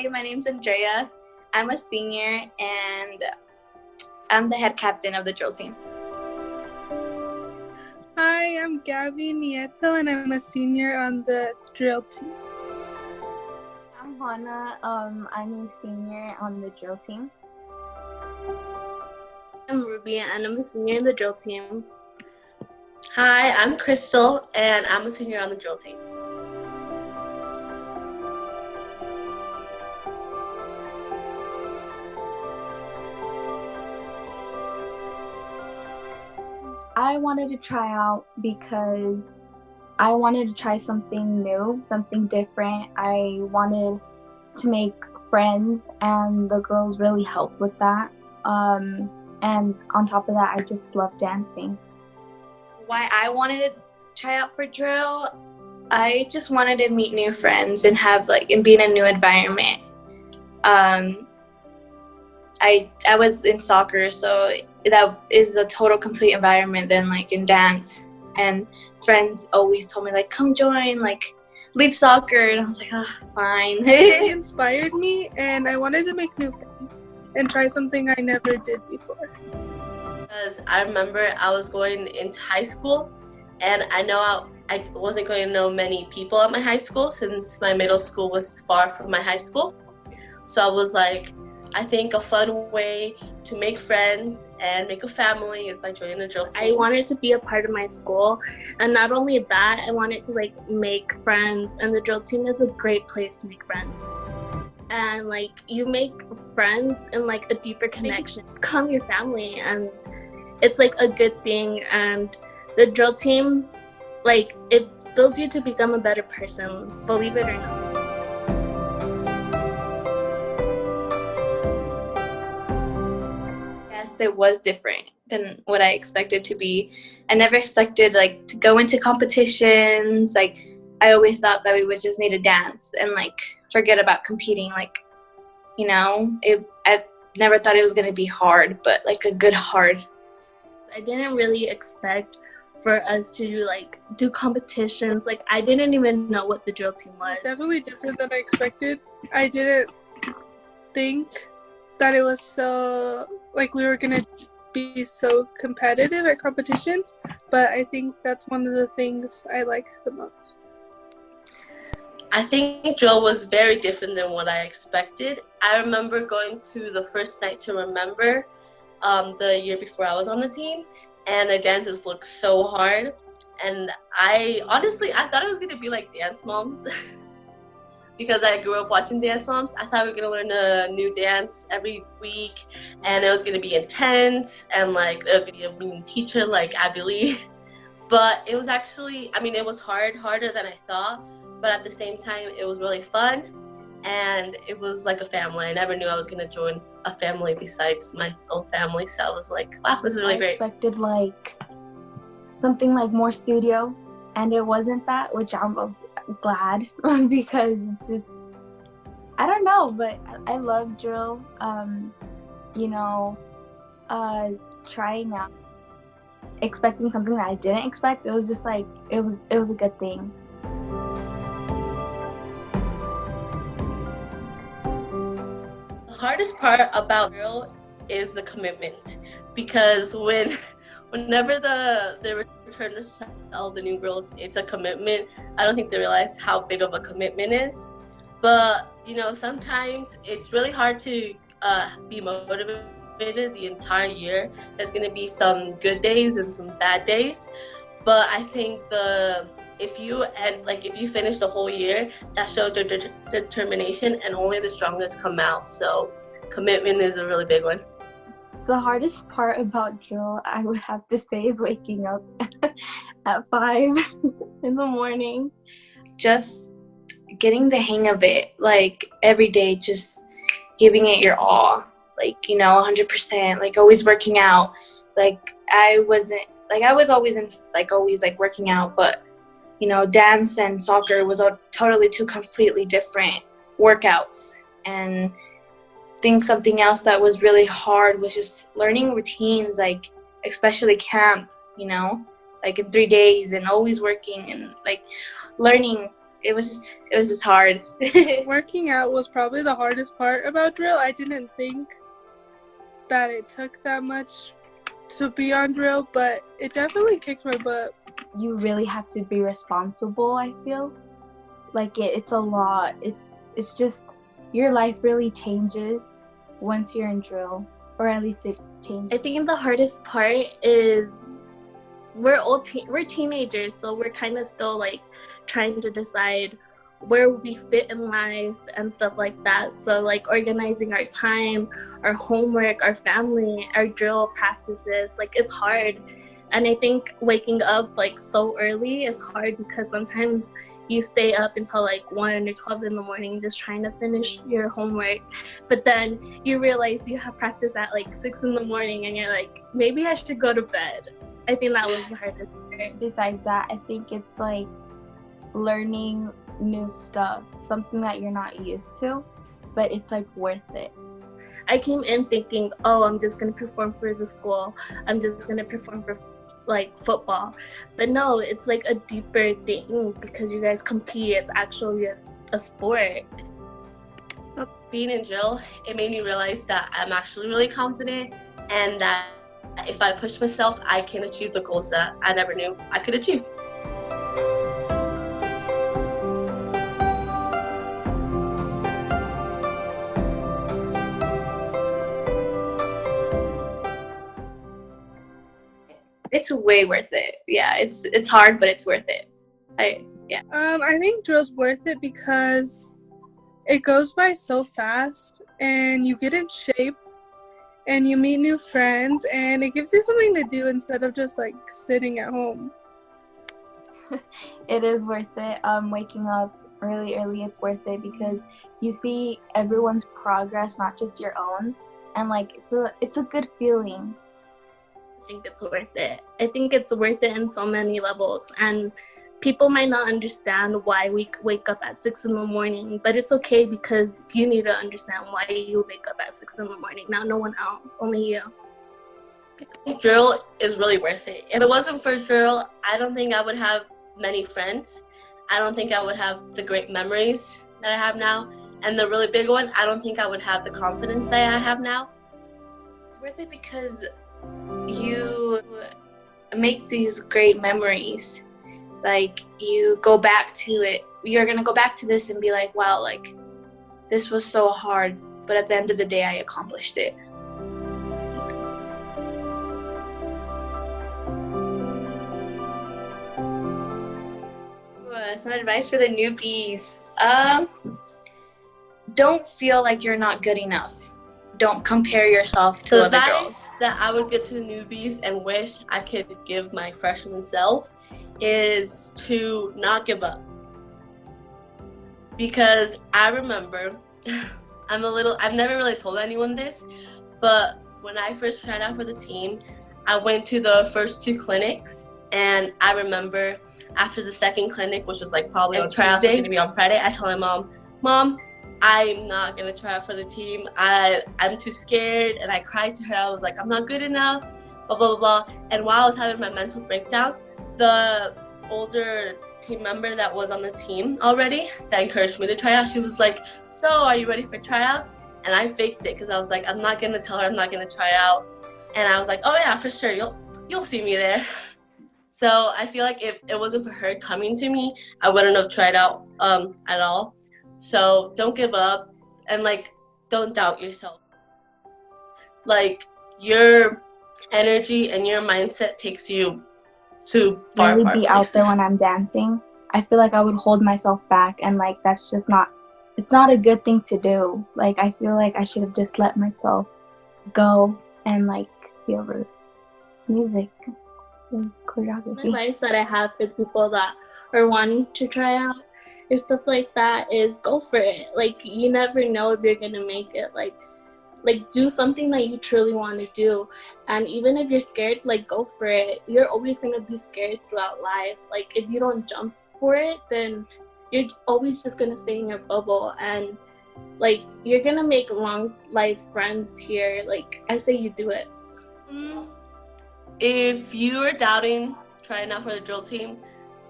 Hi, my name's Andrea. I'm a senior and I'm the head captain of the drill team. Hi, I'm Gabby Nieto and I'm a senior on the drill team. I'm Hannah. I'm a senior on the drill team. I'm Ruby and I'm a senior in the drill team. Hi, I'm Crystal and I'm a senior on the drill team. I wanted to try out because I wanted to try something new, something different. I wanted to make friends and the girls really helped with that. And on top of that, I just love dancing. Why I wanted to try out for drill, I just wanted to meet new friends and and be in a new environment. I was in soccer, so that is a total complete environment than like in dance. And friends always told me like, come join, like leave soccer. And I was like, oh, fine. It inspired me and I wanted to make new friends and try something I never did before. Because I remember I was going into high school and I know I wasn't going to know many people at my high school since my middle school was far from my high school. So I was like, I think a fun way to make friends and make a family is by joining a drill team. I wanted to be a part of my school, and not only that, I wanted to like make friends, and the drill team is a great place to make friends. And like you make friends and like a deeper connection, become your family, and it's like a good thing. And the drill team, like it builds you to become a better person, believe it or not. It was different than what I expected to be. I never expected like to go into competitions. Like I always thought that we would just need to dance and like forget about competing. Like, you know, I never thought it was going to be hard, but like a good hard. I didn't really expect for us to like do competitions. Like I didn't even know what the drill team was. It's definitely different than I expected. I didn't think that it was so like we were gonna be so competitive at competitions, but I think that's one of the things I liked the most. I think drill was very different than what I expected. I remember going to the first night to remember the year before I was on the team, and the dances looked so hard. And I thought it was gonna be like Dance Moms. Because I grew up watching Dance Moms, I thought we were going to learn a new dance every week, and it was going to be intense, and like there was going to be a mean teacher like Abby Lee. But it was actually, it was harder than I thought, but at the same time, it was really fun, and it was like a family. I never knew I was going to join a family besides my own family, so I was like, wow, this is really great. I expected like something like more studio, and it wasn't that, which I was glad because it's just I don't know, but I love drill. Trying out, expecting something that I didn't expect, it was just like it was a good thing. The hardest part about drill is the commitment, because whenever the returners tell the new girls it's a commitment, I don't think they realize how big of a commitment is. But sometimes it's really hard to be motivated the entire year. There's going to be some good days and some bad days, but I think if you finish the whole year, that shows your determination, and only the strongest come out. So commitment is a really big one. The hardest part about drill, I would have to say, is waking up at 5 in the morning. Just getting the hang of it, like every day, just giving it your all, like 100%, like always working out. Like I was always working out, but dance and soccer was totally two completely different workouts. And I think something else that was really hard was just learning routines, like especially camp, like in 3 days, and always working and like learning it was just hard. Working out was probably the hardest part about drill. I didn't think that it took that much to be on drill, but it definitely kicked my butt. You really have to be responsible, I feel. Like it's a lot. It's just your life really changes once you're in drill, or at least it changes. I think the hardest part is we're teenagers, so we're kind of still like trying to decide where we fit in life and stuff like that. So like organizing our time, our homework, our family, our drill practices, like it's hard. And I think waking up like so early is hard because sometimes you stay up until like 1 or 12 in the morning just trying to finish your homework. But then you realize you have practice at like 6 in the morning and you're like, maybe I should go to bed. I think that was the hardest part. Besides that, I think it's like learning new stuff, something that you're not used to, but it's like worth it. I came in thinking, oh, I'm just going to perform for the school. I'm just going to perform for like football. But no, it's like a deeper thing because you guys compete. It's actually a sport. Being in drill, it made me realize that I'm actually really confident and that if I push myself, I can achieve the goals that I never knew I could achieve. It's way worth it. Yeah, it's hard, but it's worth it. I think drill's worth it because it goes by so fast and you get in shape and you meet new friends and it gives you something to do instead of just like sitting at home. It is worth it. Waking up really early, it's worth it because you see everyone's progress, not just your own, and like it's a good feeling. I think it's worth it. I think it's worth it in so many levels, and people might not understand why we wake up at 6 in the morning, but it's okay because you need to understand why you wake up at 6 in the morning. Now, no one else, only you. Drill is really worth it. If it wasn't for drill, I don't think I would have many friends. I don't think I would have the great memories that I have now. And the really big one, I don't think I would have the confidence that I have now. It's worth it because you make these great memories. Like, you go back to it. You're going to go back to this and be like, wow, like, this was so hard. But at the end of the day, I accomplished it. Some advice for the newbies. Don't feel like you're not good enough. Don't compare yourself to other girls. The advice that I would give to the newbies and wish I could give my freshman self is to not give up. Because I remember, I've never really told anyone this, but when I first tried out for the team, I went to the first 2 clinics, and I remember after the second clinic, which was like probably on Tuesday, going to be on Friday, I told my Mom, I'm not going to try out for the team. I'm too scared. And I cried to her. I was like, I'm not good enough, blah, blah, blah, blah. And while I was having my mental breakdown, the older team member that was on the team already that encouraged me to try out, she was like, so are you ready for tryouts? And I faked it because I was like, I'm not going to tell her I'm not going to try out. And I was like, oh, yeah, for sure. You'll see me there. So I feel like if it wasn't for her coming to me, I wouldn't have tried out at all. So don't give up and like don't doubt yourself. Like your energy and your mindset takes you to far really places. Be out there when I'm dancing. I feel like I would hold myself back, and like that's just not. It's not a good thing to do. Like I feel like I should have just let myself go and like feel the music. Choreography. The advice that I have for people that are wanting to try out or stuff like that is go for it. Like, you never know if you're gonna make it. Like do something that you truly want to do, and even if you're scared, like go for it. You're always gonna be scared throughout life. Like if you don't jump for it, then you're always just gonna stay in your bubble, and like you're gonna make long life friends here. Like I say, you do it. If you are doubting trying out for the drill team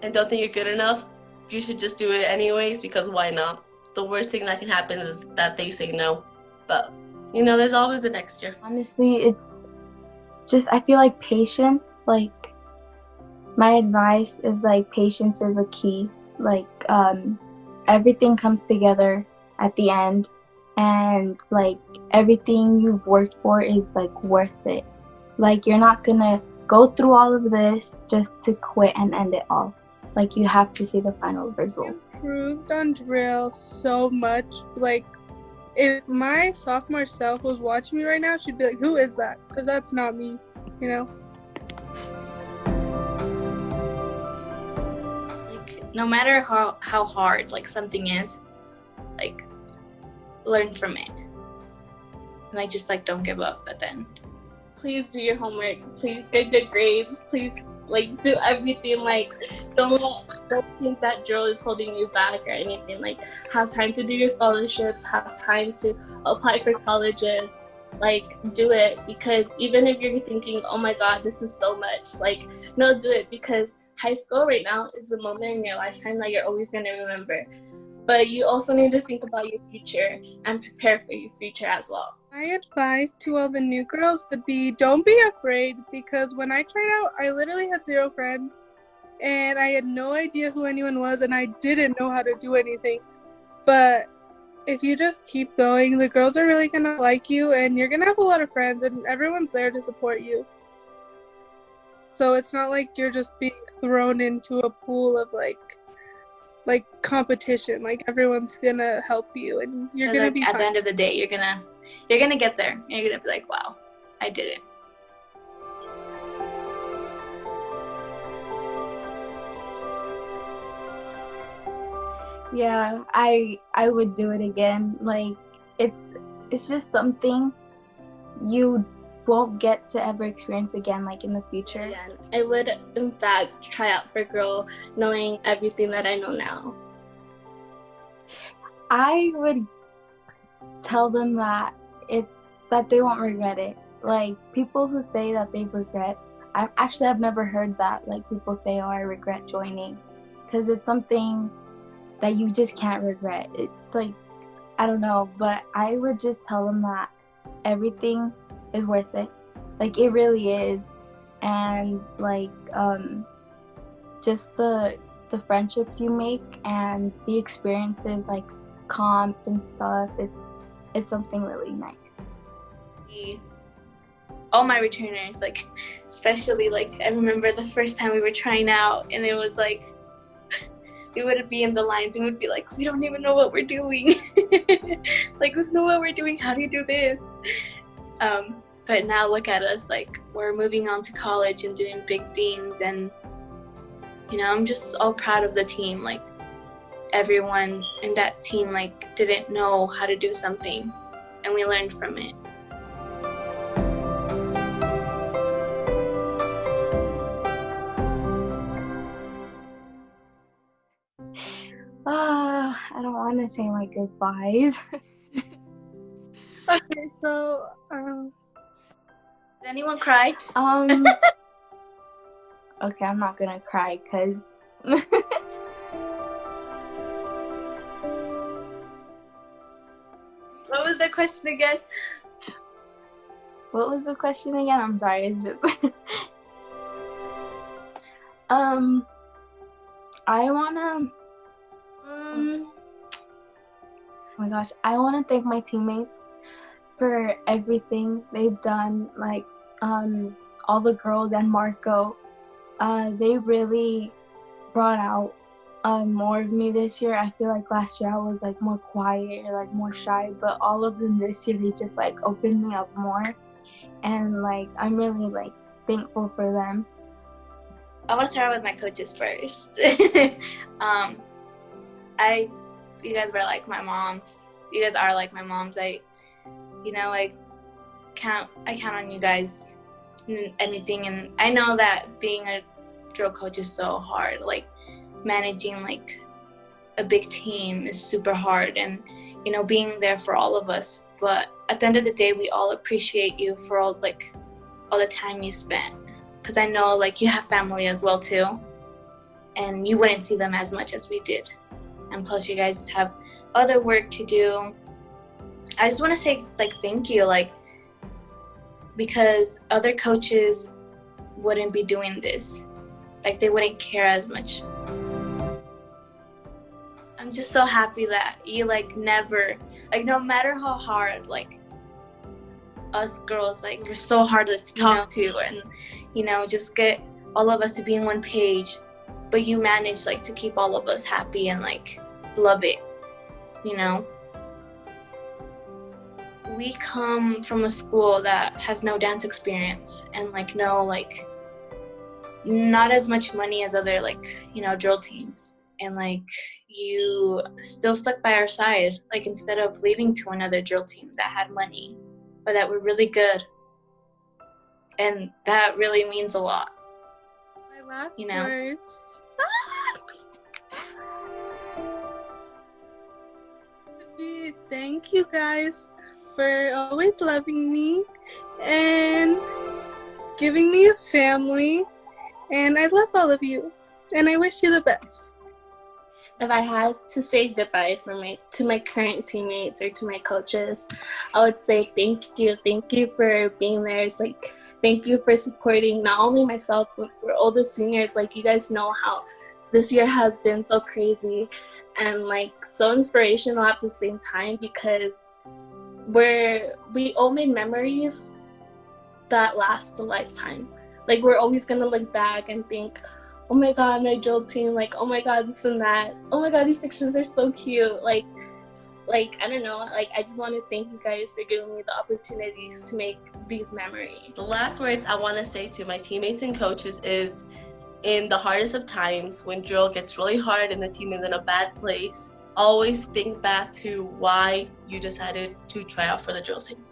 and don't think you're good enough, you should just do it anyways, because why not? The worst thing that can happen is that they say no. But, there's always the next year. Honestly, it's just, I feel like patience, like, my advice is, like, patience is a key. Like, everything comes together at the end, and, like, everything you've worked for is, like, worth it. Like, you're not gonna go through all of this just to quit and end it all. Like, you have to see the final result. Improved on drill so much. Like, if my sophomore self was watching me right now, she'd be like, who is that? Because that's not me, Like, no matter how hard, like, something is, like, learn from it. And, like, just, like, don't give up at the end. Please do your homework. Please get good grades. Please, like, do everything. Like, don't think that drill is holding you back or anything. Like, have time to do your scholarships. Have time to apply for colleges. Like, do it, because even if you're thinking, oh my God, this is so much. Like, no, do it, because high school right now is a moment in your lifetime that you're always going to remember. But you also need to think about your future and prepare for your future as well. My advice to all the new girls would be, don't be afraid, because when I tried out, I literally had 0 friends, and I had no idea who anyone was, and I didn't know how to do anything. But if you just keep going, the girls are really going to like you, and you're going to have a lot of friends, and everyone's there to support you. So it's not like you're just being thrown into a pool of, like competition. Like, everyone's going to help you, and you're going to be at fine. the end of the day, you're gonna get there. You're gonna be like, wow, I did it. Yeah, I would do it again. Like, it's just something you won't get to ever experience again, like, in the future. Yeah, I would, in fact, try out for girl, knowing everything that I know now. I would tell them that they won't regret it. Like, people who say that they regret, I've never heard that. Like, people say, oh, I regret joining, because it's something that you just can't regret. It's like, I don't know, but I would just tell them that everything is worth it. Like, it really is. And, like, just the friendships you make and the experiences, like comp and stuff, it's something really nice. All my returners, like, especially, like, I remember the first time we were trying out, and it was like, we would be in the lines and would be like, we don't even know what we're doing. Like, we don't know what we're doing. How do you do this? But now look at us, like, we're moving on to college and doing big things, and I'm just all proud of the team. Like, everyone in that team, like, didn't know how to do something, and we learned from it. I don't want to say my goodbyes. Okay, so, Did anyone cry? Okay, I'm not gonna cry, because What was the question again? What was the question again? I'm sorry, it's just I wanna oh my gosh, I wanna thank my teammates for everything they've done, like all the girls and Marco. They really brought out more of me this year. I feel like last year I was like more quiet or like more shy, but all of them this year, they just like opened me up more, and like I'm really like thankful for them. I want to start with my coaches first. You guys were like my moms. You guys are like my moms. I count on you guys in anything, and I know that being a drill coach is so hard. Like, managing like a big team is super hard, and being there for all of us. But at the end of the day, we all appreciate you for all the time you spent, because I know like you have family as well too. and you wouldn't see them as much as we did. And plus you guys have other work to do. I just want to say like thank you, like, because other coaches wouldn't be doing this. Like they wouldn't care as much. I'm just so happy that you like never, like no matter how hard, like us girls, like we're so hard to talk to and, you know, just get all of us to be on one page, but you manage like to keep all of us happy and like love it, you know. We come from a school that has no dance experience and like no, like not as much money as other, like, you know, drill teams, and like you still stuck by our side, like instead of leaving to another drill team that had money or that were really good. And that really means a lot. My last you know? words. Would be thank you guys for always loving me and giving me a family. And I love all of you. And I wish you the best. If I had to say goodbye to my current teammates or to my coaches, I would say thank you for being there. It's like thank you for supporting not only myself but for all the seniors. Like you guys know how this year has been so crazy and like so inspirational at the same time, because we all made memories that last a lifetime. Like we're always gonna look back and think, oh my god, my drill team, like oh my god, this and that, oh my god, these pictures are so cute. Like I don't know, like I just want to thank you guys for giving me the opportunities to make these memories. The last words I want to say to my teammates and coaches is, in the hardest of times, when drill gets really hard and the team is in a bad place, always think back to why you decided to try out for the drill team.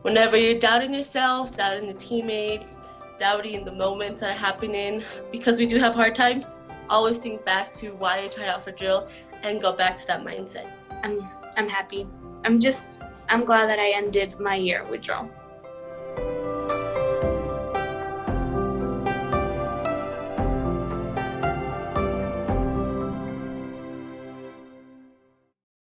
Whenever you're doubting yourself, doubting the teammates, doubting the moments that are happening, because we do have hard times, always think back to why you tried out for drill and go back to that mindset. I'm happy. I'm glad that I ended my year with drill.